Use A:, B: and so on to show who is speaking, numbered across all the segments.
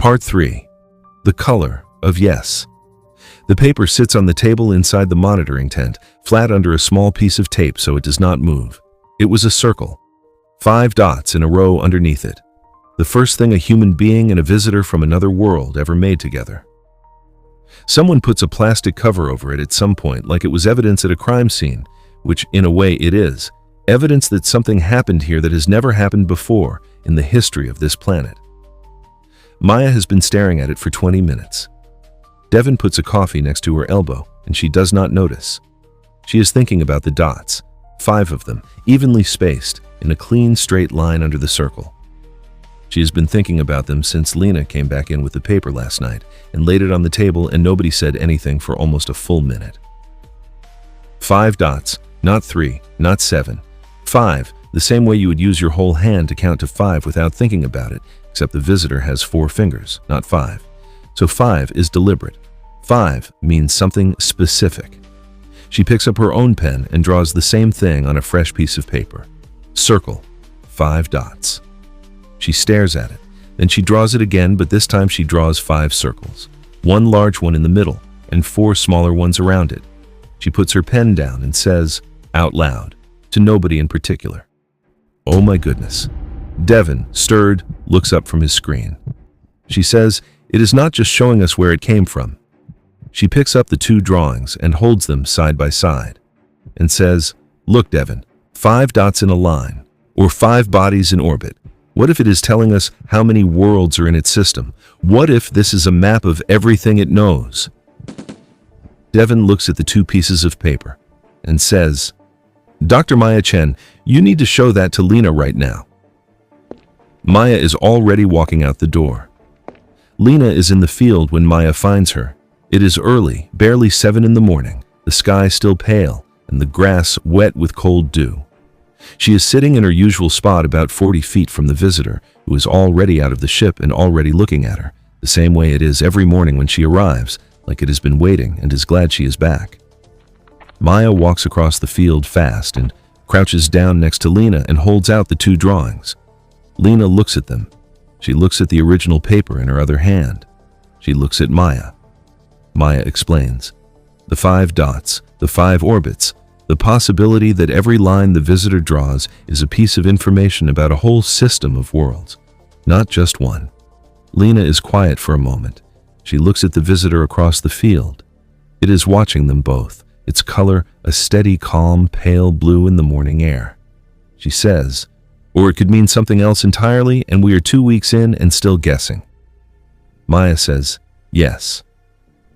A: Part 3. The color of yes. The paper sits on the table inside the monitoring tent, flat under a small piece of tape so it does not move. It was a circle. 5 dots in a row underneath it. The first thing a human being and a visitor from another world ever made together. Someone puts a plastic cover over it at some point, like it was evidence at a crime scene, which in a way it is. Evidence that something happened here that has never happened before in the history of this planet. Maya has been staring at it for 20 minutes. Devin puts a coffee next to her elbow, and she does not notice. She is thinking about the dots, 5 of them, evenly spaced, in a clean, straight line under the circle. She has been thinking about them since Lena came back in with the paper last night and laid it on the table, and nobody said anything for almost a full minute. 5 dots, not 3, not 7. 5, the same way you would use your whole hand to count to 5 without thinking about it, except the visitor has 4 fingers, not 5. So 5 is deliberate. 5 means something specific. She picks up her own pen and draws the same thing on a fresh piece of paper. Circle, 5 dots. She stares at it. Then she draws it again, but this time she draws 5 circles. 1 large one in the middle, and 4 smaller ones around it. She puts her pen down and says, out loud, to nobody in particular, "Oh my goodness." Devin, stirred, looks up from his screen. She says, "It is not just showing us where it came from." She picks up the 2 drawings and holds them side by side and says, "Look, Devin, 5 dots in a line, or 5 bodies in orbit. What if it is telling us how many worlds are in its system? What if this is a map of everything it knows?" Devin looks at the 2 pieces of paper and says, "Dr. Maya Chen, you need to show that to Lena right now." Maya is already walking out the door. Lena is in the field when Maya finds her. It is early, barely 7 in the morning, the sky still pale, and the grass wet with cold dew. She is sitting in her usual spot about 40 feet from the visitor, who is already out of the ship and already looking at her, the same way it is every morning when she arrives, like it has been waiting and is glad she is back. Maya walks across the field fast and crouches down next to Lena and holds out the 2 drawings. Lena looks at them. She looks at the original paper in her other hand. She looks at Maya. Maya explains. The 5 dots, the 5 orbits, the possibility that every line the visitor draws is a piece of information about a whole system of worlds, not just one. Lena is quiet for a moment. She looks at the visitor across the field. It is watching them both, its color a steady, calm, pale blue in the morning air. She says, "Or it could mean something else entirely, and we are 2 weeks in and still guessing." Maya says, "Yes,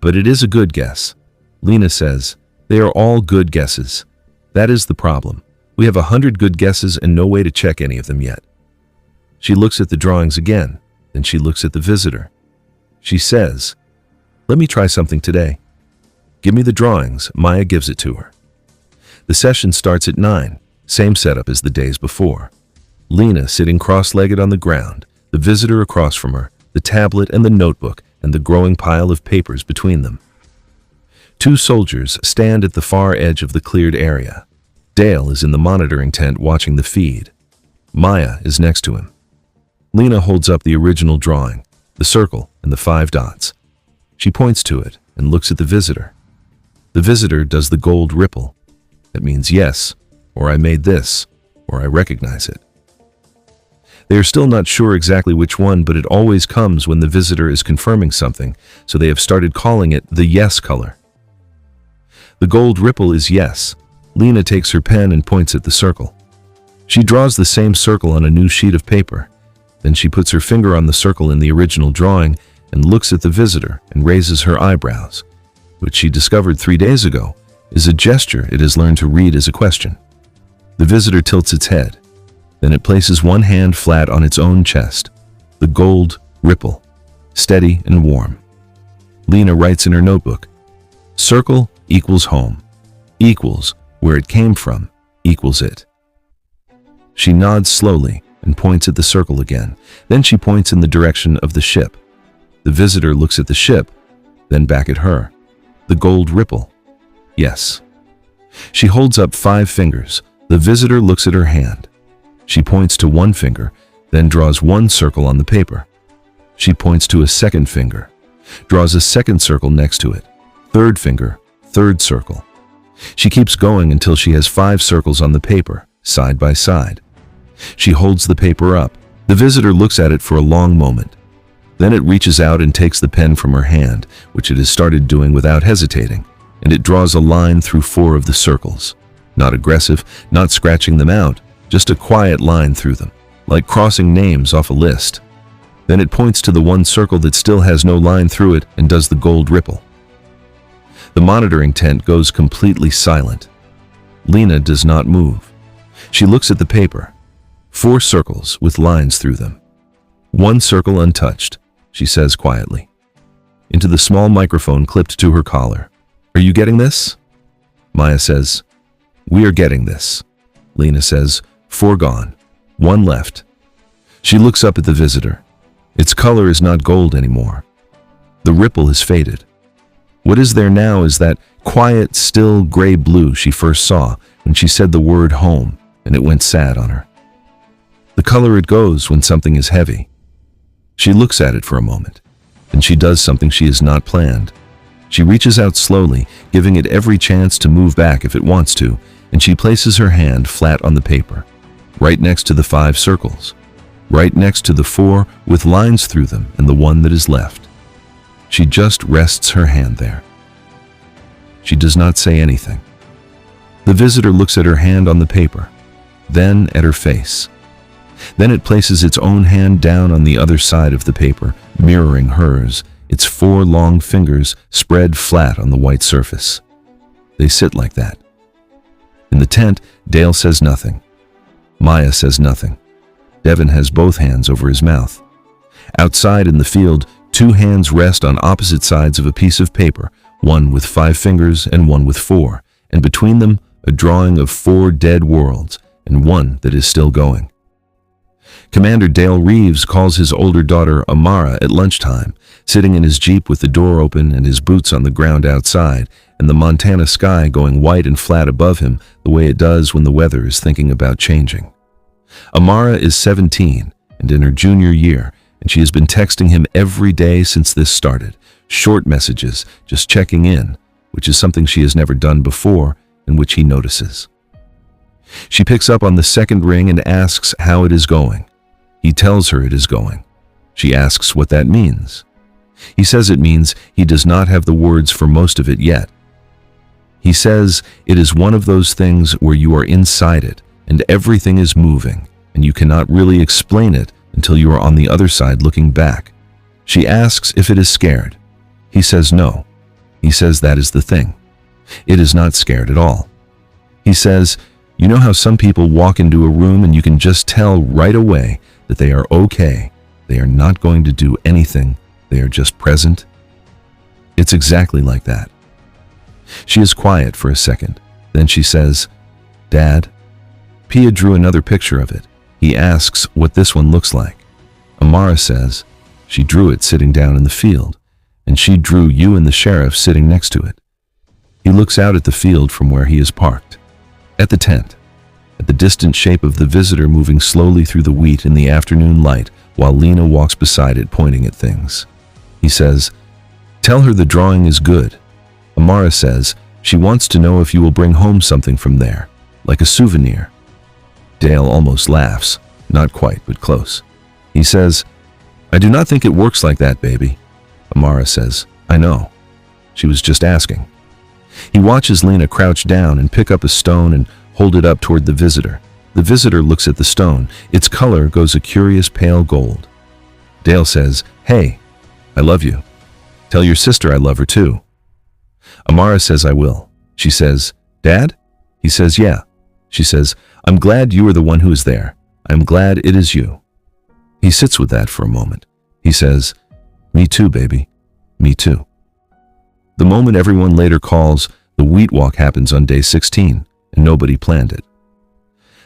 A: but it is a good guess." Lena says, "They are all good guesses. That is the problem. We have 100 good guesses and no way to check any of them yet." She looks at the drawings again, then she looks at the visitor. She says, "Let me try something today." "Give me the drawings." Maya gives it to her. The session starts at 9, same setup as the days before. Lena sitting cross-legged on the ground, the visitor across from her, the tablet and the notebook, and the growing pile of papers between them. 2 soldiers stand at the far edge of the cleared area. Dale is in the monitoring tent watching the feed. Maya is next to him. Lena holds up the original drawing, the circle and the 5 dots. She points to it and looks at the visitor. The visitor does the gold ripple. That means yes, or I made this, or I recognize it. They are still not sure exactly which one, but it always comes when the visitor is confirming something, so they have started calling it the yes color. The gold ripple is yes. Lena takes her pen and points at the circle. She draws the same circle on a new sheet of paper. Then she puts her finger on the circle in the original drawing and looks at the visitor and raises her eyebrows, which she discovered 3 days ago is a gesture it has learned to read as a question. The visitor tilts its head. Then it places one hand flat on its own chest. The gold ripple, steady and warm. Lena writes in her notebook, "Circle equals home, equals where it came from, equals it." She nods slowly and points at the circle again. Then she points in the direction of the ship. The visitor looks at the ship, then back at her. The gold ripple. Yes. She holds up 5 fingers. The visitor looks at her hand. She points to one finger, then draws one circle on the paper. She points to a second finger, draws a second circle next to it. Third finger, third circle. She keeps going until she has 5 circles on the paper, side by side. She holds the paper up. The visitor looks at it for a long moment. Then it reaches out and takes the pen from her hand, which it has started doing without hesitating, and it draws a line through 4 of the circles. Not aggressive, not scratching them out, just a quiet line through them, like crossing names off a list. Then it points to the one circle that still has no line through it and does the gold ripple. The monitoring tent goes completely silent. Lena does not move. She looks at the paper. 4 circles with lines through them. 1 circle untouched, she says quietly. Into the small microphone clipped to her collar. Are you getting this? Maya says, we are getting this. Lena says, 4 gone, 1 left. She looks up at the visitor. Its color is not gold anymore. The ripple has faded. What is there now is that quiet, still gray blue she first saw when she said the word home, and it went sad on her. The color it goes when something is heavy. She looks at it for a moment, and she does something she has not planned. She reaches out slowly, giving it every chance to move back if it wants to, and she places her hand flat on the paper, right next to the 5 circles, right next to the 4 with lines through them and the 1 that is left. She just rests her hand there. She does not say anything. The visitor looks at her hand on the paper, then at her face. Then it places its own hand down on the other side of the paper, mirroring hers, its 4 long fingers spread flat on the white surface. They sit like that. In the tent, Dale says nothing. Maya says nothing. Devin has both hands over his mouth. Outside in the field, 2 hands rest on opposite sides of a piece of paper, one with 5 fingers and one with 4, and between them, a drawing of 4 dead worlds and one that is still going. Commander Dale Reeves calls his older daughter Amara at lunchtime, sitting in his Jeep with the door open and his boots on the ground outside, and the Montana sky going white and flat above him the way it does when the weather is thinking about changing. Amara is 17 and in her junior year, and she has been texting him every day since this started. Short messages, just checking in, which is something she has never done before and which he notices. She picks up on the second ring and asks how it is going. He tells her it is going. She asks what that means. He says it means he does not have the words for most of it yet. He says it is one of those things where you are inside it and everything is moving and you cannot really explain it until you are on the other side looking back. She asks if it is scared. He says no. He says that is the thing. It is not scared at all. He says, you know how some people walk into a room and you can just tell right away that they are okay. They are not going to do anything. They are just present. It's exactly like that. She is quiet for a second. Then she says, Dad. Pia drew another picture of it. He asks what this one looks like. Amara says she drew it sitting down in the field, and she drew you and the sheriff sitting next to it. He looks out at the field from where he is parked. At the tent, at the distant shape of the visitor moving slowly through the wheat in the afternoon light while Lena walks beside it pointing at things. He says, tell her the drawing is good. Amara says she wants to know if you will bring home something from there, like a souvenir. Dale almost laughs, not quite, but close. He says, I do not think it works like that, baby. Amara says, I know. She was just asking. He watches Lena crouch down and pick up a stone and hold it up toward the visitor. The visitor looks at the stone. Its color goes a curious pale gold. Dale says, hey, I love you. Tell your sister I love her too. Amara says, I will. She says, Dad? He says, yeah. She says, I'm glad you are the one who is there. I'm glad it is you. He sits with that for a moment. He says, me too, baby. Me too. The moment everyone later calls, the wheat walk happens on day 16, and nobody planned it.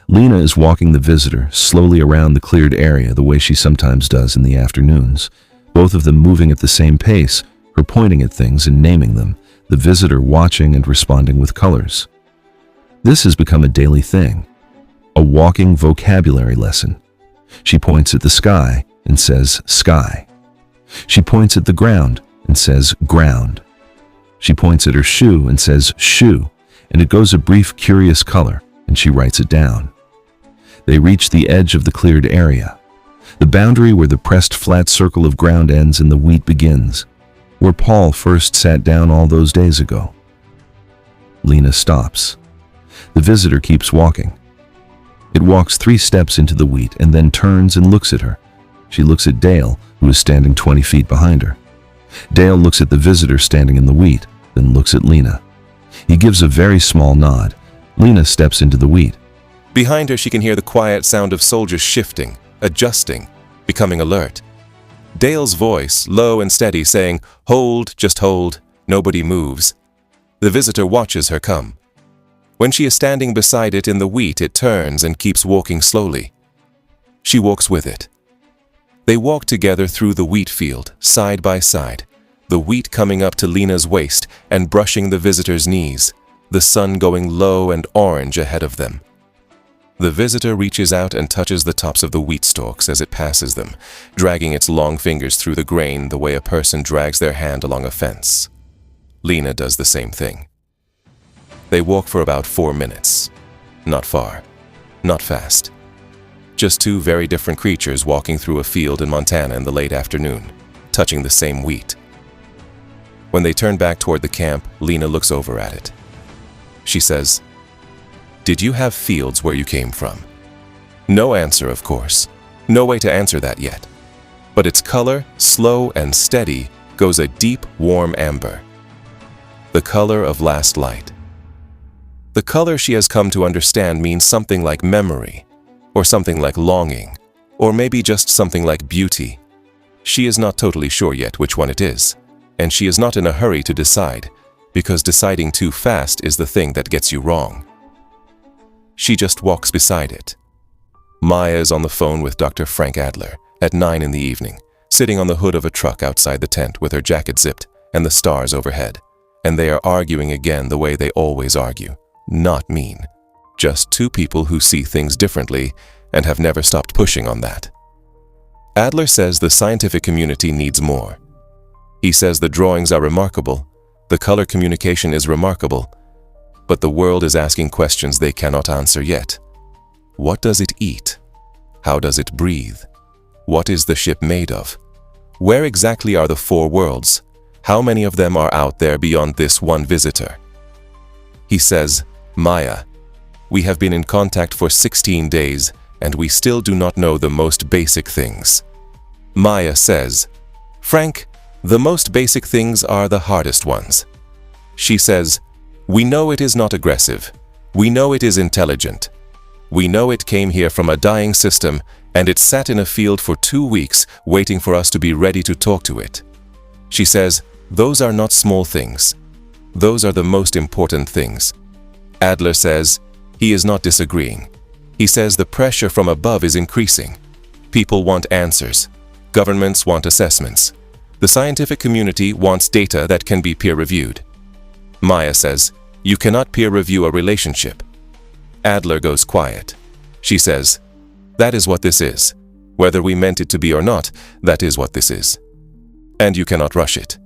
A: Lena is walking the visitor slowly around the cleared area the way she sometimes does in the afternoons, both of them moving at the same pace, her pointing at things and naming them, the visitor watching and responding with colors. This has become a daily thing, a walking vocabulary lesson. She points at the sky and says, sky. She points at the ground and says, ground. She points at her shoe and says, shoe, and it goes a brief, curious color, and she writes it down. They reach the edge of the cleared area, the boundary where the pressed flat circle of ground ends and the wheat begins, where Paul first sat down all those days ago. Lena stops. The visitor keeps walking. It walks 3 steps into the wheat and then turns and looks at her. She looks at Dale, who is standing 20 feet behind her. Dale looks at the visitor standing in the wheat, then looks at Lena. He gives a very small nod. Lena steps into the wheat.
B: Behind her, she can hear the quiet sound of soldiers shifting, adjusting, becoming alert. Dale's voice, low and steady, saying, "Hold, just hold, nobody moves." The visitor watches her come. When she is standing beside it in the wheat, it turns and keeps walking slowly. She walks with it. They walk together through the wheat field, side by side, the wheat coming up to Lena's waist and brushing the visitor's knees, the sun going low and orange ahead of them. The visitor reaches out and touches the tops of the wheat stalks as it passes them, dragging its long fingers through the grain the way a person drags their hand along a fence. Lena does the same thing. They walk for about 4 minutes. Not far. Not fast. Just 2 very different creatures walking through a field in Montana in the late afternoon, touching the same wheat. When they turn back toward the camp, Lena looks over at it. She says, "Did you have fields where you came from?" No answer, of course. No way to answer that yet. But its color, slow and steady, goes a deep, warm amber. The color of last light. The color she has come to understand means something like memory, or something like longing, or maybe just something like beauty. She is not totally sure yet which one it is, and she is not in a hurry to decide, because deciding too fast is the thing that gets you wrong. She just walks beside it. Maya is on the phone with Dr. Frank Adler at 9 in the evening, sitting on the hood of a truck outside the tent with her jacket zipped and the stars overhead, and they are arguing again the way they always argue. Not mean. Just 2 people who see things differently and have never stopped pushing on that. Adler says the scientific community needs more. He says the drawings are remarkable, the color communication is remarkable, but the world is asking questions they cannot answer yet. What does it eat? How does it breathe? What is the ship made of? Where exactly are the 4 worlds? How many of them are out there beyond this one visitor? He says, "Maya, we have been in contact for 16 days and we still do not know the most basic things." Maya says, "Frank, the most basic things are the hardest ones." She says, "We know it is not aggressive. We know it is intelligent. We know it came here from a dying system and it sat in a field for 2 weeks waiting for us to be ready to talk to it." She says, "Those are not small things. Those are the most important things." Adler says he is not disagreeing. He says the pressure from above is increasing. People want answers. Governments want assessments. The scientific community wants data that can be peer-reviewed. Maya says, "You cannot peer-review a relationship." Adler goes quiet. She says, "That is what this is. Whether we meant it to be or not, that is what this is. And you cannot rush it.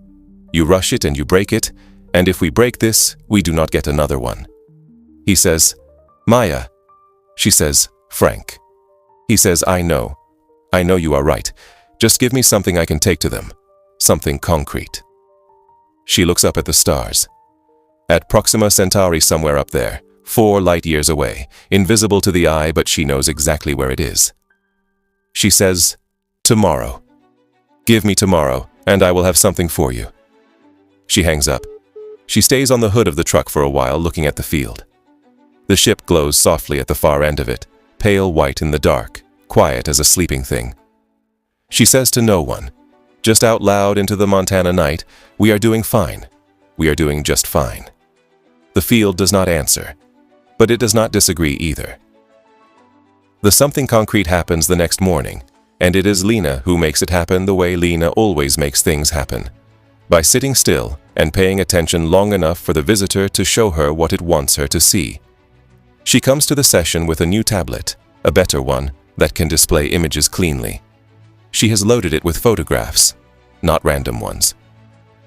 B: You rush it and you break it, and if we break this, we do not get another one." He says, "Maya." She says, "Frank." He says, I know you are right. Just give me something I can take to them. Something concrete." She looks up at the stars. At Proxima Centauri somewhere up there, 4 light years away, invisible to the eye, but she knows exactly where it is. She says, "Tomorrow. Give me tomorrow, and I will have something for you." She hangs up. She stays on the hood of the truck for a while, looking at the field. The ship glows softly at the far end of it, pale white in the dark, quiet as a sleeping thing. She says to no one, just out loud into the Montana night, "We are doing fine. We are doing just fine." The field does not answer, but it does not disagree either. The something concrete happens the next morning, and it is Lena who makes it happen the way Lena always makes things happen, by sitting still and paying attention long enough for the visitor to show her what it wants her to see. She comes to the session with a new tablet, a better one, that can display images cleanly. She has loaded it with photographs. not random ones.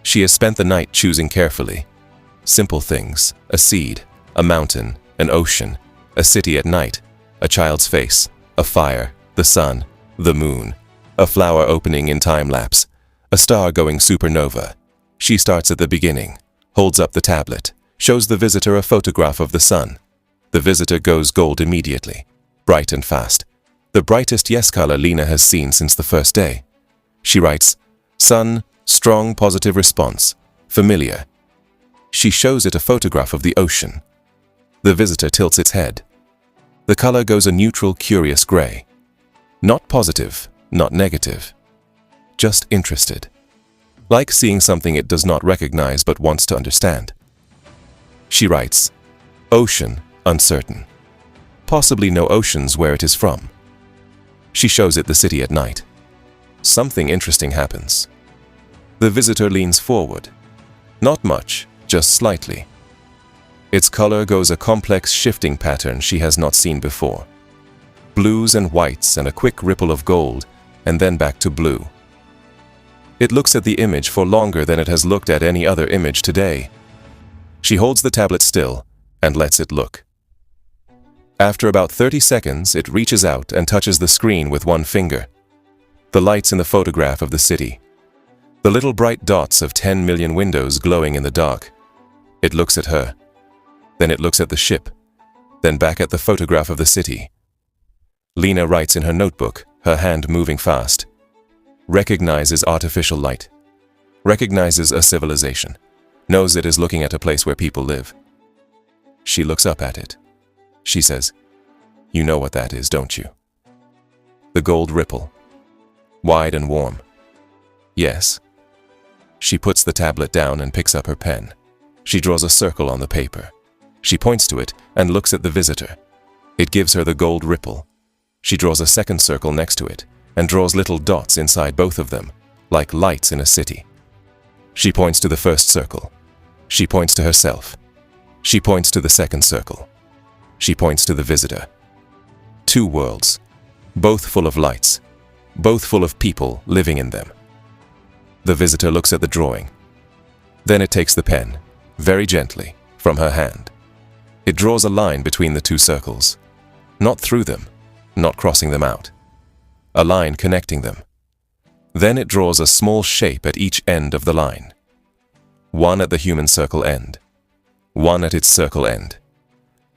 B: She has spent the night choosing carefully. Simple things, a seed, a mountain, an ocean, a city at night, a child's face, a fire, the sun, the moon, a flower opening in time-lapse, a star going supernova. She starts at the beginning, holds up the tablet, shows the visitor a photograph of the sun. The visitor goes gold immediately, bright and fast. The brightest yes color Lena has seen since the first day. She writes, "Sun, strong positive response, familiar." She shows it a photograph of the ocean. The visitor tilts its head. The color goes a neutral, curious gray. Not positive, not negative. Just interested. Like seeing something it does not recognize but wants to understand. She writes, "Ocean, uncertain. Possibly no oceans where it is from." She shows it the city at night. Something interesting happens. The visitor leans forward. Not much, just slightly. Its color goes a complex shifting pattern she has not seen before. Blues and whites and a quick ripple of gold, and then back to blue. It looks at the image for longer than it has looked at any other image today. She holds the tablet still and lets it look. After about 30 seconds, it reaches out and touches the screen with one finger. The lights in the photograph of the city. The little bright dots of 10 million windows glowing in the dark. It looks at her. Then it looks at the ship. Then back at the photograph of the city. Lena writes in her notebook, her hand moving fast. Recognizes artificial light. Recognizes a civilization. Knows it is looking at a place where people live. She looks up at it. She says, "You know what that is, don't you?" The gold ripple. Wide and warm. Yes. She puts the tablet down and picks up her pen. She draws a circle on the paper. She points to it and looks at the visitor. It gives her the gold ripple. She draws a second circle next to it and draws little dots inside both of them, like lights in a city. She points to the first circle. She points to herself. She points to the second circle. She points to the visitor. Two worlds, both full of lights, both full of people living in them. The visitor looks at the drawing. Then it takes the pen, very gently, from her hand. It draws a line between the two circles. Not through them, not crossing them out. A line connecting them. Then it draws a small shape at each end of the line. One at the human circle end. One at its circle end.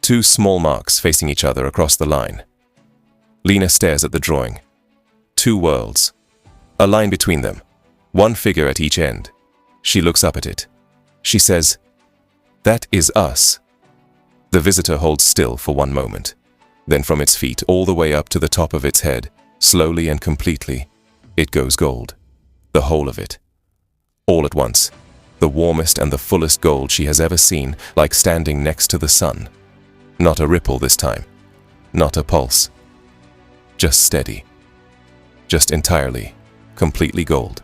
B: Two small marks facing each other across the line. Lena stares at the drawing. Two worlds. A line between them. One figure at each end. She looks up at it. She says, "That is us." The visitor holds still for one moment. Then from its feet all the way up to the top of its head, slowly and completely, it goes gold. The whole of it. All at once. The warmest and the fullest gold she has ever seen, like standing next to the sun. Not a ripple this time. Not a pulse. Just steady. Just entirely, completely gold.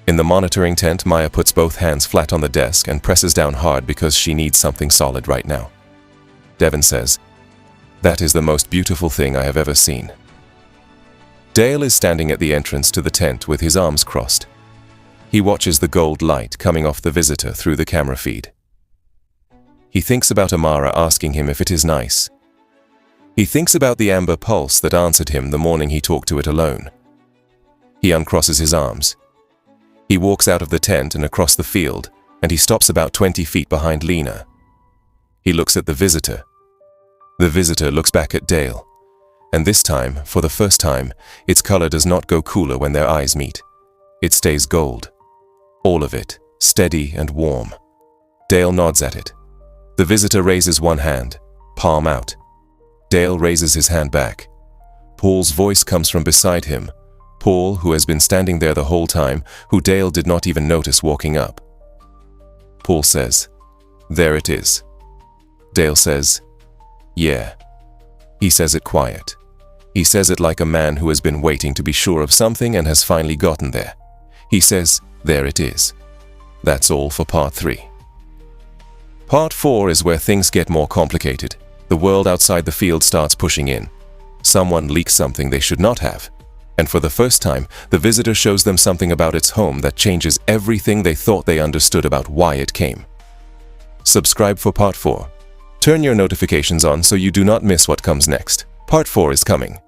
B: In the monitoring tent, Maya puts both hands flat on the desk and presses down hard because she needs something solid right now. Devin says, "That is the most beautiful thing I have ever seen." Dale is standing at the entrance to the tent with his arms crossed. He watches the gold light coming off the visitor through the camera feed. He thinks about Amara asking him if it is nice. He thinks about the amber pulse that answered him the morning he talked to it alone. He uncrosses his arms. He walks out of the tent and across the field, and he stops about 20 feet behind Lena. He looks at the visitor. The visitor looks back at Dale. And this time, for the first time, its color does not go cooler when their eyes meet. It stays gold. All of it, steady and warm. Dale nods at it. The visitor raises one hand, palm out. Dale raises his hand back. Paul's voice comes from beside him. Paul, who has been standing there the whole time, who Dale did not even notice walking up. Paul says, "There it is." Dale says, "Yeah." He says it quiet. He says it like a man who has been waiting to be sure of something and has finally gotten there. He says, "There it is." That's all for part 3. Part 4 is where things get more complicated. The world outside the field starts pushing in. Someone leaks something they should not have. And for the first time, the visitor shows them something about its home that changes everything they thought they understood about why it came. Subscribe for Part 4. Turn your notifications on so you do not miss what comes next. Part 4 is coming.